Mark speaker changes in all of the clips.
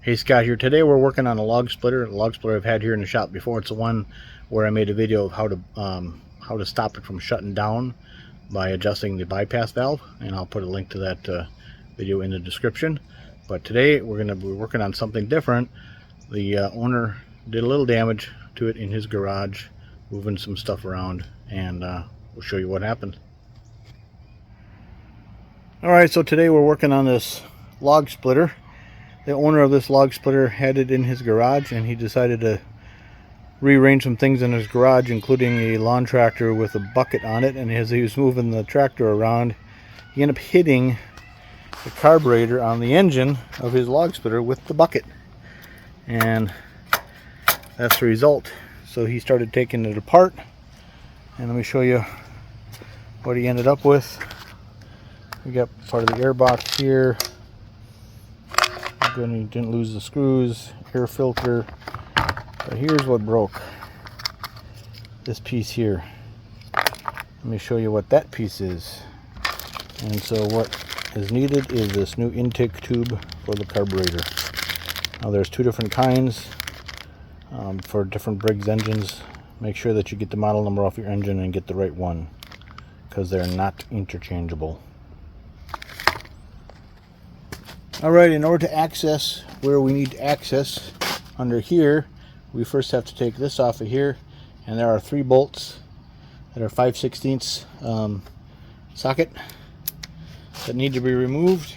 Speaker 1: Hey Scott here. Today we're working on a log splitter. A log splitter I've had here in the shop before. It's the one where I made a video of how to stop it from shutting down by adjusting the bypass valve, and I'll put a link to that video in the description. But today we're going to be working on something different. The owner did a little damage to it in his garage, moving some stuff around, and we'll show you what happened. Alright, so today we're working on this log splitter. The owner of this log splitter had it in his garage, and he decided to rearrange some things in his garage, including a lawn tractor with a bucket on it. And as he was moving the tractor around, he ended up hitting the carburetor on the engine of his log splitter with the bucket, and that's the result. So he started taking it apart, and let me show you what he ended up with. We got part of the air box here. He didn't lose the screws, air filter, but here's what broke. This piece here. Let me show you what that piece is. And so what is needed is this new intake tube for the carburetor. Now there's two different kinds for different Briggs engines. Make sure that you get the model number off your engine and get the right one, because they're not interchangeable. Alright, in order to access where we need to access under here, we first have to take this off of here, and there are 3 bolts that are 5/16 socket that need to be removed.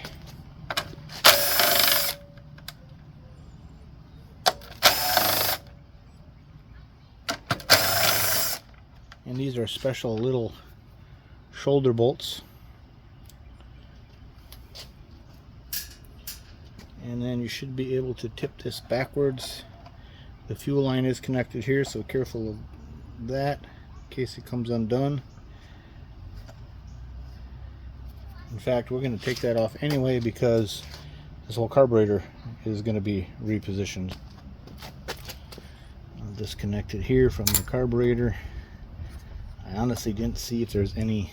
Speaker 1: And these are special little shoulder bolts. And then you should be able to tip this backwards. The fuel line is connected here, so careful of that in case it comes undone. In fact, we're going to take that off anyway, because this whole carburetor is going to be repositioned. I'll disconnect it here from the carburetor. I honestly didn't see if there's any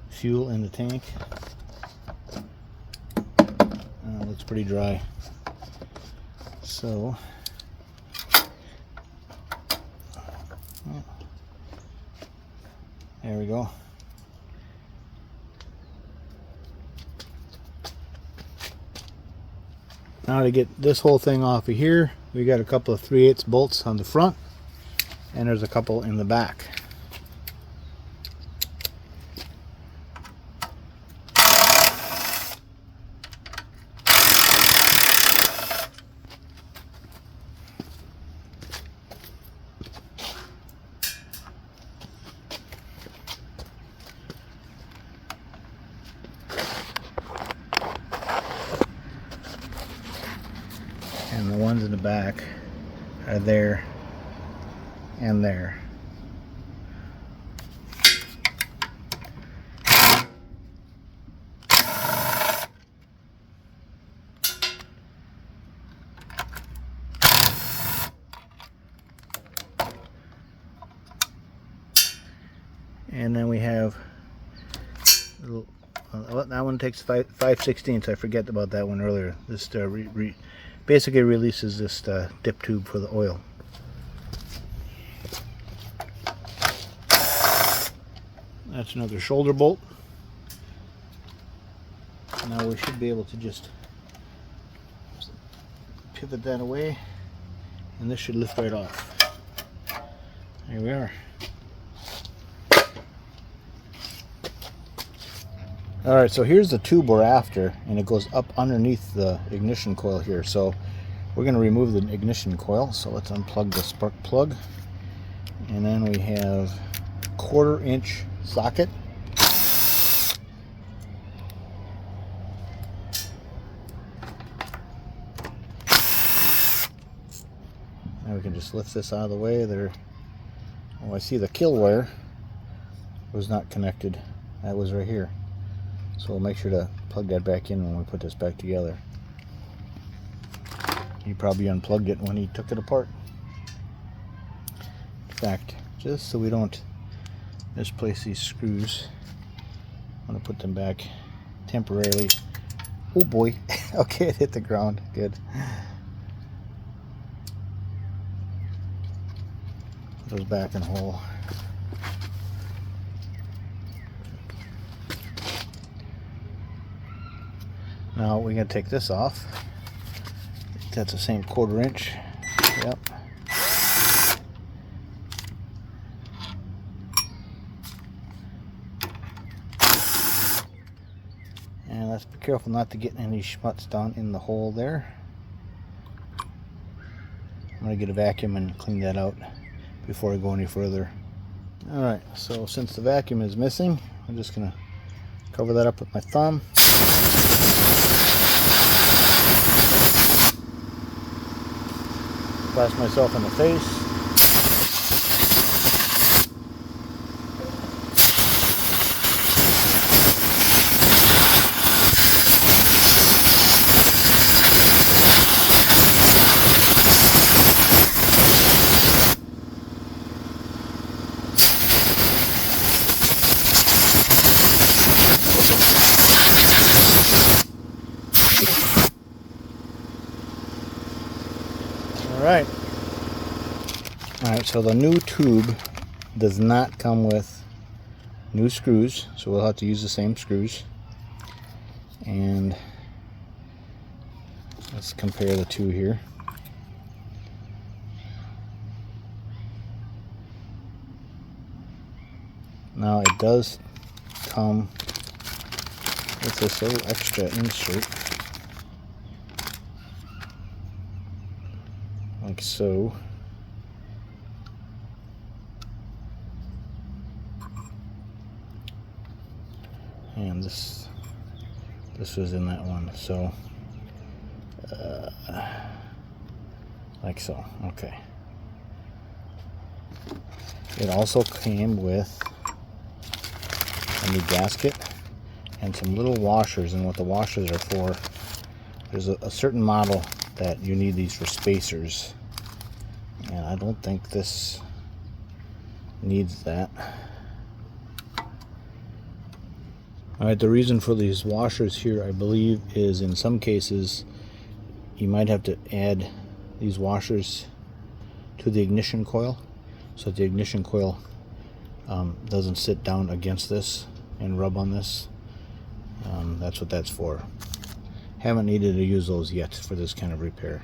Speaker 1: fuel in the tank. Looks pretty dry. So there we go. Now to get this whole thing off of here, we got a couple of 3/8 bolts on the front, and there's a couple in the back. And the ones in the back are there and there. And then we have little, that one takes 5/16. I forget about that one earlier. This basically releases this dip tube for the oil. That's another shoulder bolt. Now we should be able to just pivot that away, and this should lift right off. There we are. Alright, so here's the tube we're after, and it goes up underneath the ignition coil here. So we're going to remove the ignition coil. So let's unplug the spark plug. And then we have a 1/4 inch socket. Now we can just lift this out of the way. Oh, I see the kill wire was not connected. That was right here. So we'll make sure to plug that back in when we put this back together. He probably unplugged it when he took it apart. In fact, just so we don't misplace these screws, I'm going to put them back temporarily. Oh boy. Okay, it hit the ground. Good. goes back in the hole. Now we're going to take this off. That's the same 1/4 inch. Yep. And let's be careful not to get any schmutz down in the hole there. I'm going to get a vacuum and clean that out before I go any further. Alright, so since the vacuum is missing, I'm just going to cover that up with my thumb. Blast myself in the face. Alright, so the new tube does not come with new screws, so we'll have to use the same screws. And let's compare the two here. Now it does come with this little extra insert, like so. And this was in that one, so like so. Okay. It also came with a new gasket and some little washers, and what the washers are for, there's a certain model that you need these for spacers, and I don't think this needs that. Alright, the reason for these washers here, I believe, is in some cases you might have to add these washers to the ignition coil, so that the ignition coil doesn't sit down against this and rub on this. That's what that's for. Haven't needed to use those yet for this kind of repair.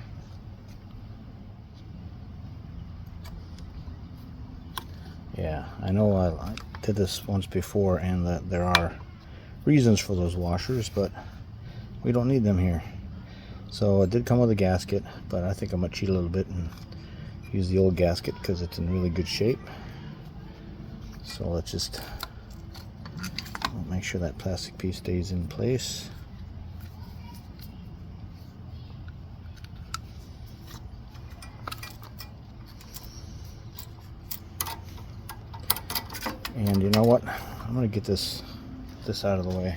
Speaker 1: Yeah, I know I did this once before, and that there are reasons for those washers, but we don't need them here. So it did come with a gasket, but I think I'm gonna cheat a little bit and use the old gasket because it's in really good shape. So let's just make sure that plastic piece stays in place. And you know what? I'm gonna get this out of the way.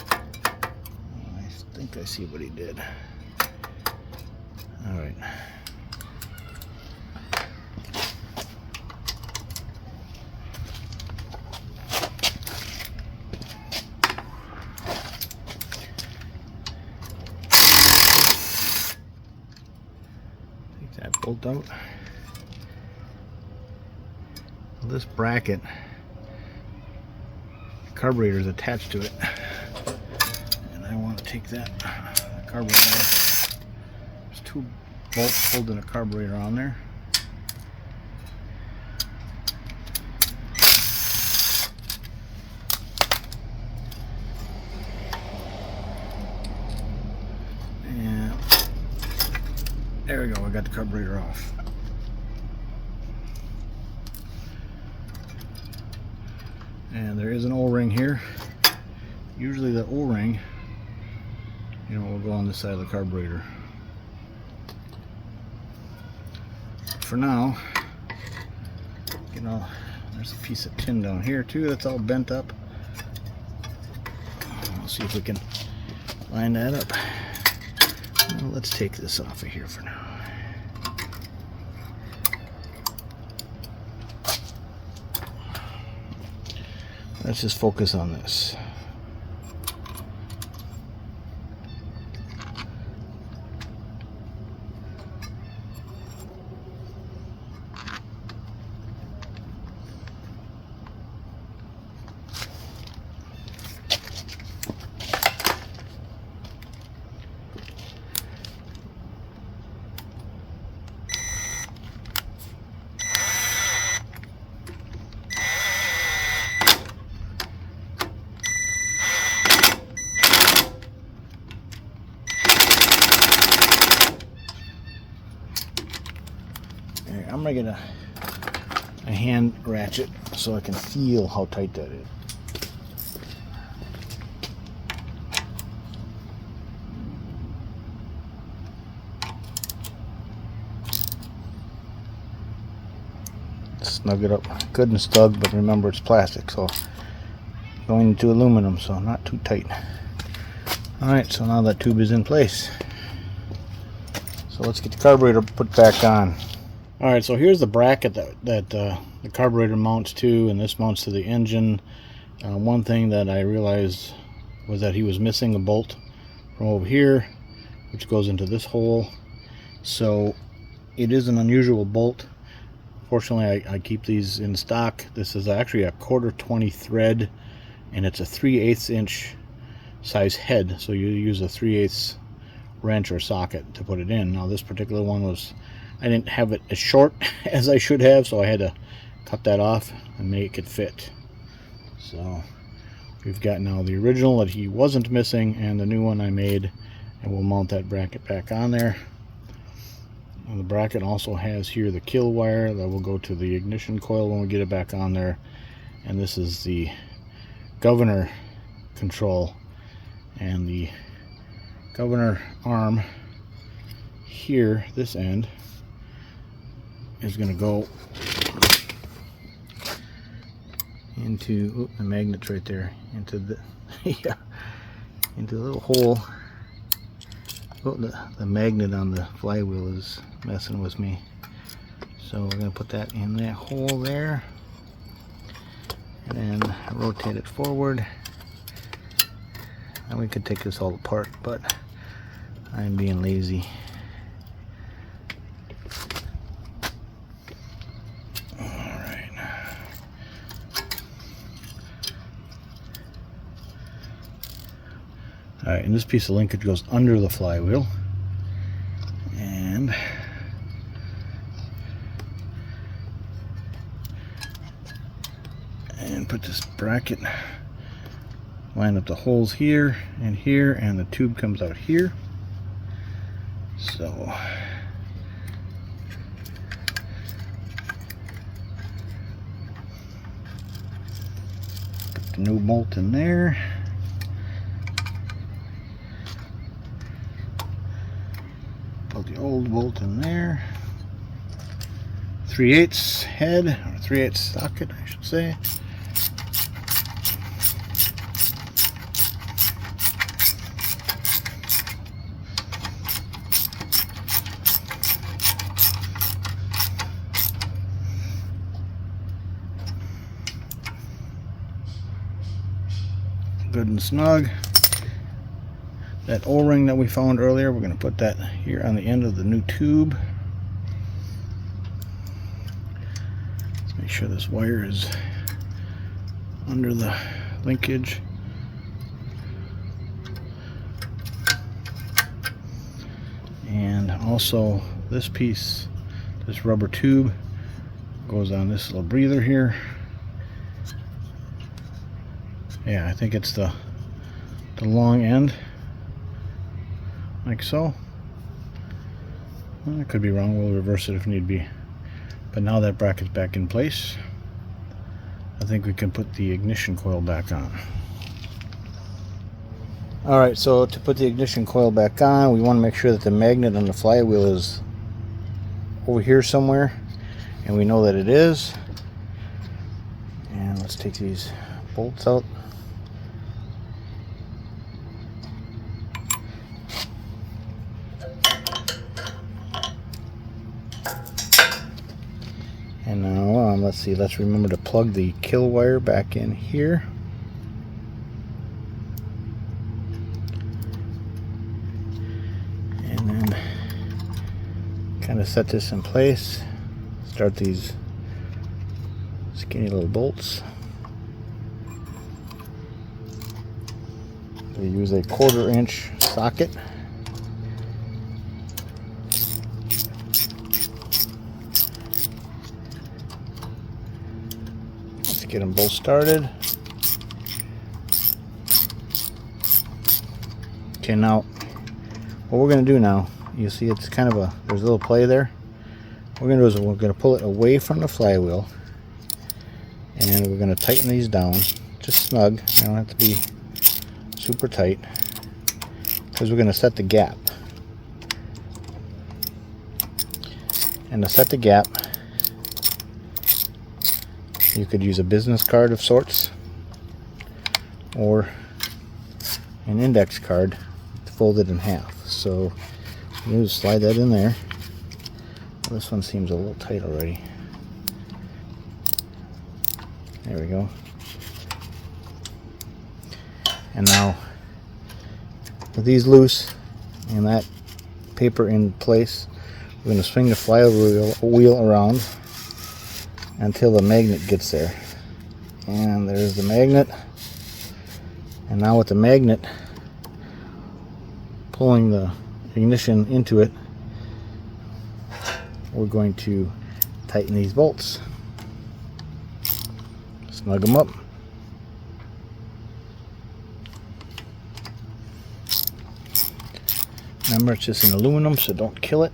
Speaker 1: I think I see what he did. All right. Take that bolt out. This bracket, carburetor is attached to it, and I want to take that carburetor off. There's two bolts holding a carburetor on there. And there we go, I got the carburetor off. And there is an O-ring here. Usually the O-ring, you know, will go on the side of the carburetor. For now, you know, there's a piece of tin down here too that's all bent up. We'll see if we can line that up. Well, let's take this off of here for now. Let's just focus on this. Here, I'm gonna get a hand ratchet so I can feel how tight that is. Snug it up good and snug, but remember it's plastic, so going into aluminum, so not too tight. Alright, so now that tube is in place. So let's get the carburetor put back on. Alright, so here's the bracket that the carburetor mounts to, and this mounts to the engine. One thing that I realized was that he was missing a bolt from over here, which goes into this hole. So it is an unusual bolt. Fortunately, I keep these in stock. This is actually a 1/4 thread, and it's a 3/8 inch size head, so you use a 3/8 wrench or socket to put it in. Now this particular one I didn't have it as short as I should have, so I had to cut that off and make it fit. So we've got now the original that he wasn't missing and the new one I made, and we'll mount that bracket back on there. And the bracket also has here the kill wire that will go to the ignition coil when we get it back on there. And this is the governor control, and the governor arm here, this end, is going to go into the magnet's right there, into the yeah, into the little hole. Oh, the magnet on the flywheel is messing with me, so we're going to put that in that hole there, and then rotate it forward. And we could take this all apart, but I'm being lazy. Alright. Alright, and this piece of linkage goes under the flywheel. And put this bracket, line up the holes here, and the tube comes out here. So put the new bolt in there. Put the old bolt in there. 3/8 head, or 3/8 socket, I should say. Good and snug. That O-ring that we found earlier, we're going to put that here on the end of the new tube. Let's make sure this wire is under the linkage. And also this piece, this rubber tube, goes on this little breather here. Yeah, I think it's the long end, like so. Well, I could be wrong. We'll reverse it if need be. But now that bracket's back in place, I think we can put the ignition coil back on. Alright, so to put the ignition coil back on, we want to make sure that the magnet on the flywheel is over here somewhere, and we know that it is. And let's take these bolts out. And now, let's see, let's remember to plug the kill wire back in here. And then kind of set this in place. Start these skinny little bolts. We use a 1/4 inch socket. Get them both started. Okay, now what we're going to do now, you see it's kind of there's a little play there. What we're going to do is we're going to pull it away from the flywheel, and we're going to tighten these down just snug. They don't have to be super tight, because we're going to set the gap. And to set the gap, you could use a business card of sorts or an index card folded in half. So you just slide that in there. Well, this one seems a little tight already. There we go. And now with these loose and that paper in place, we're going to swing the flywheel around until the magnet gets there. And there's the magnet. And now with the magnet pulling the ignition into it, we're going to tighten these bolts. Snug them up. Remember, it's just an aluminum, so don't kill it.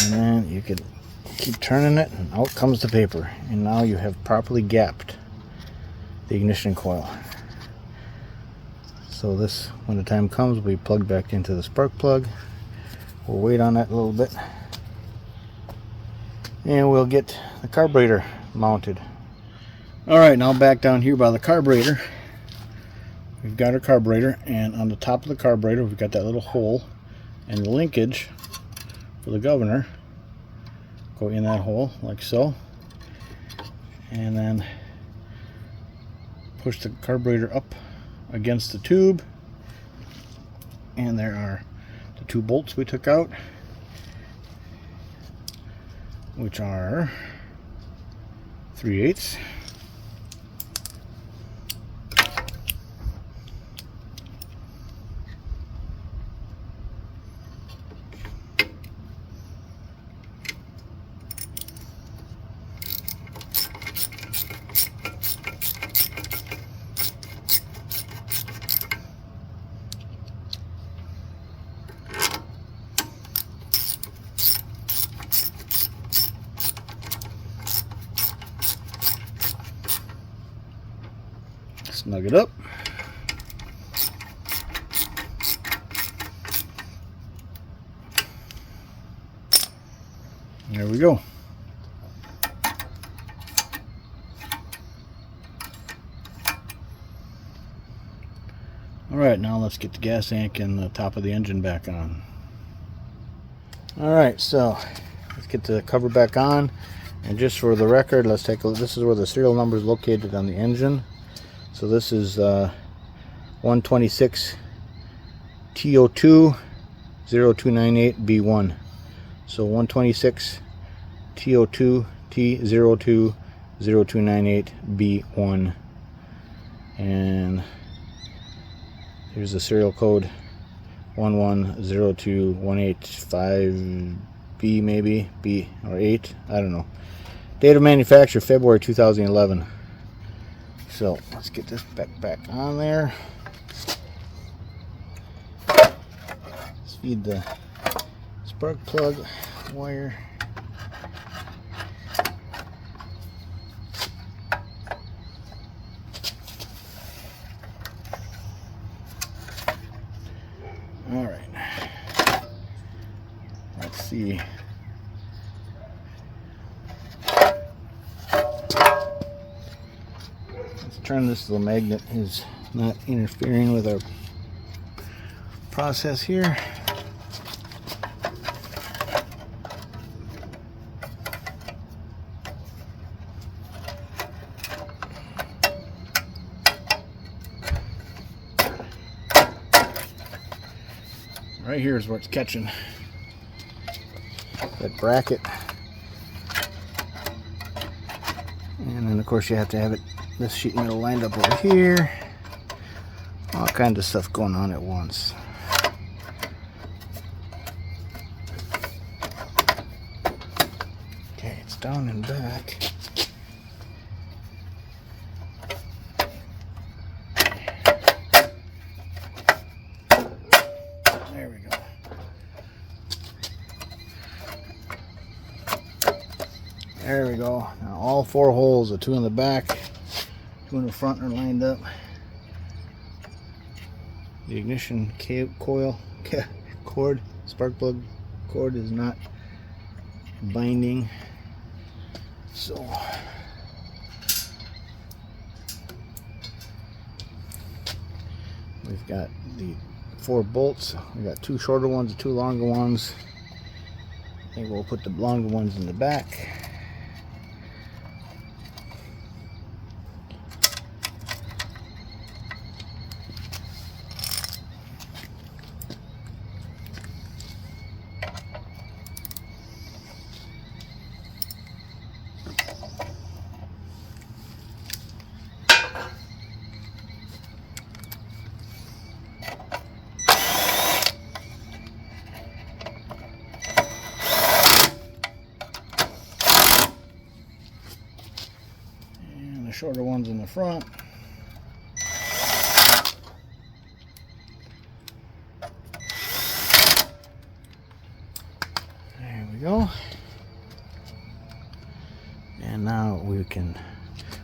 Speaker 1: And then you could keep turning it, and out comes the paper. And now you have properly gapped the ignition coil. So this, when the time comes, will be plugged back into the spark plug. We'll wait on that a little bit, and we'll get the carburetor mounted. Alright, now back down here by the carburetor, we've got our carburetor, and on the top of the carburetor we've got that little hole, and the linkage for the governor go in that hole like so, and then push the carburetor up against the tube, and there are the two bolts we took out, which are 3/8. Snug it up. There we go. Alright, now let's get the gas tank and the top of the engine back on. Alright, so let's get the cover back on. And just for the record, let's take a look. This is where the serial number is located on the engine. So this is 126 TO2 0298B1. So 126 TO2 T02 0298B1. And here's the serial code 1102185B, maybe B or 8, I don't know. Date of manufacture February 2011. So let's get this back on there. Let's feed the spark plug wire. All right. Let's see. Turn this so the magnet is not interfering with our process here. Right here is where it's catching that bracket, and then of course you have to have it, this sheet metal lined up over here. All kinds of stuff going on at once. Okay, it's down and back. There we go. There we go. Now all 4 holes, the 2 in the back, 2 in the front are lined up. The ignition coil cord, spark plug cord is not binding. So we've got the 4 bolts. We got 2 shorter ones, 2 longer ones. I think we'll put the longer ones in the back. Shorter ones in the front. There we go. And now we can,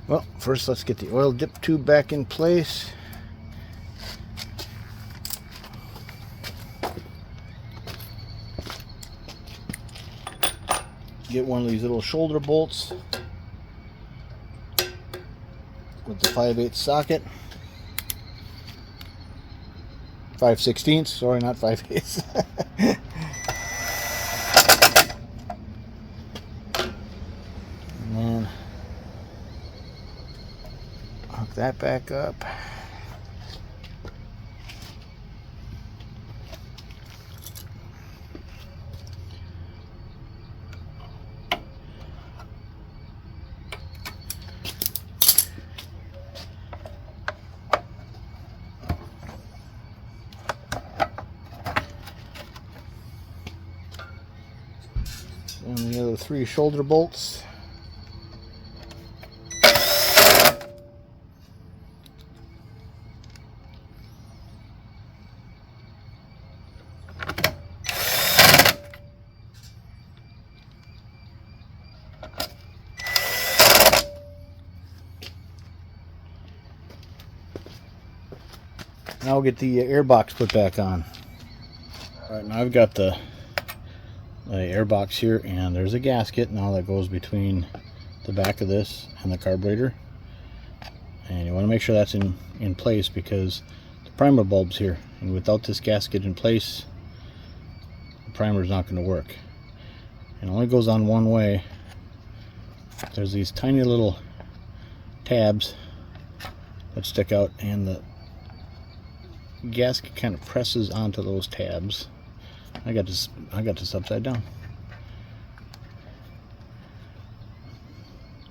Speaker 1: well, first let's get the oil dip tube back in place. Get one of these little shoulder bolts with the 5/8 socket. 5/16, sorry, not 5/8. And then hook that back up. And the other 3 shoulder bolts. Now we'll get the air box put back on. Alright, now I've got the air box here, and there's a gasket now that goes between the back of this and the carburetor, and you want to make sure that's in place because the primer bulb's here, and without this gasket in place the primer is not going to work. It only goes on one way. There's these tiny little tabs that stick out, and the gasket kind of presses onto those tabs. I got this upside down.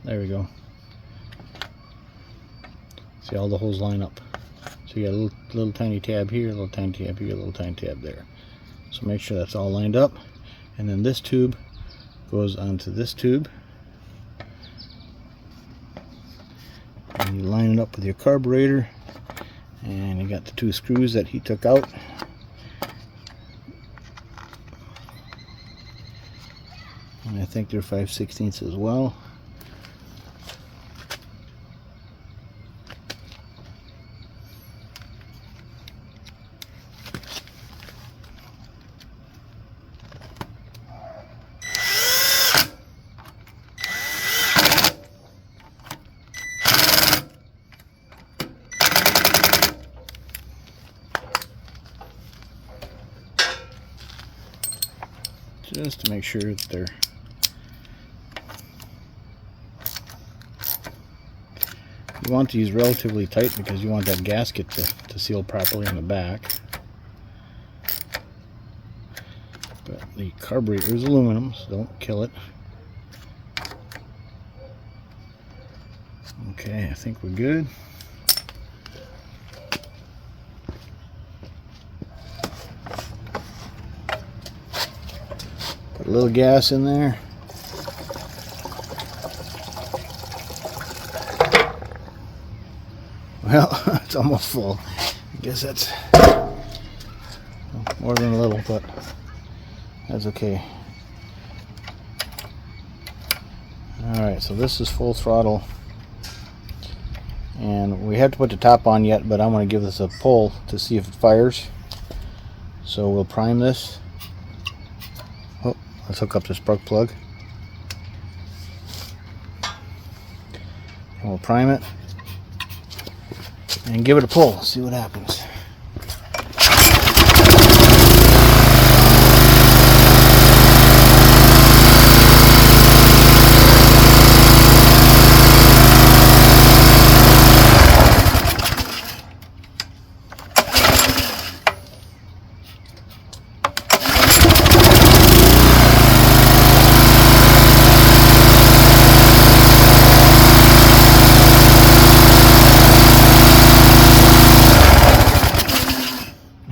Speaker 1: There we go. See, all the holes line up. So you got a little tiny tab here, a little tiny tab here, a little tiny tab there. So make sure that's all lined up. And then this tube goes onto this tube. And you line it up with your carburetor. And you got the 2 screws that he took out. And I think they're 5/16 as well. Just to make sure that they're you want these relatively tight because you want that gasket to seal properly on the back. But the carburetor is aluminum, so don't kill it. Okay, I think we're good. Put a little gas in there. Well, it's almost full. I guess that's more than a little, but that's okay. Alright, so this is full throttle. And we have to put the top on yet, but I'm going to give this a pull to see if it fires. So we'll prime this. Oh, let's hook up the spark plug. And we'll prime it. And give it a pull, see what happens.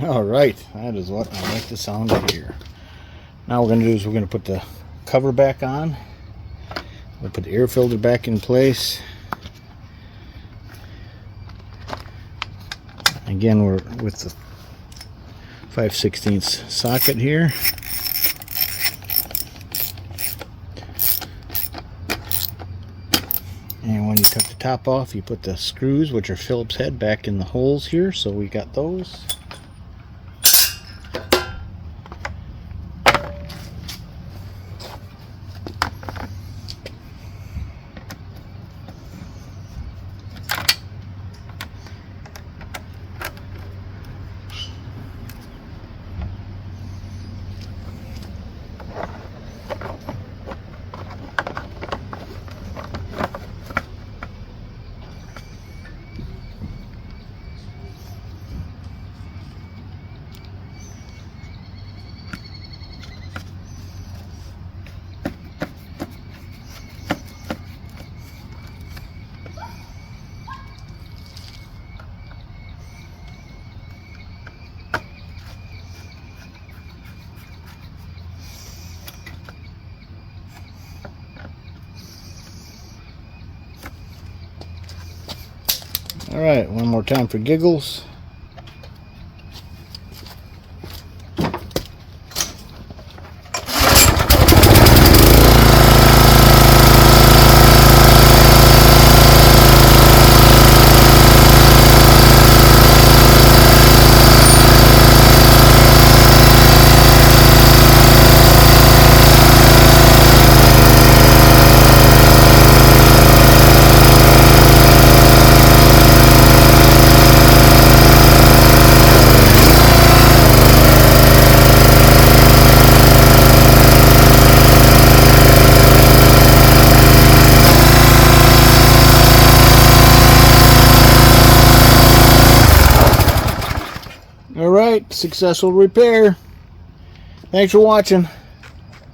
Speaker 1: Alright, that is what I like the sound of here. Now what we're going to do is we're going to put the cover back on. We'll put the air filter back in place. Again, we're with the 5/16 socket here. And when you cut the top off, you put the screws, which are Phillips head, back in the holes here. So we got those. Alright, one more time for giggles. Alright, successful repair. Thanks for watching.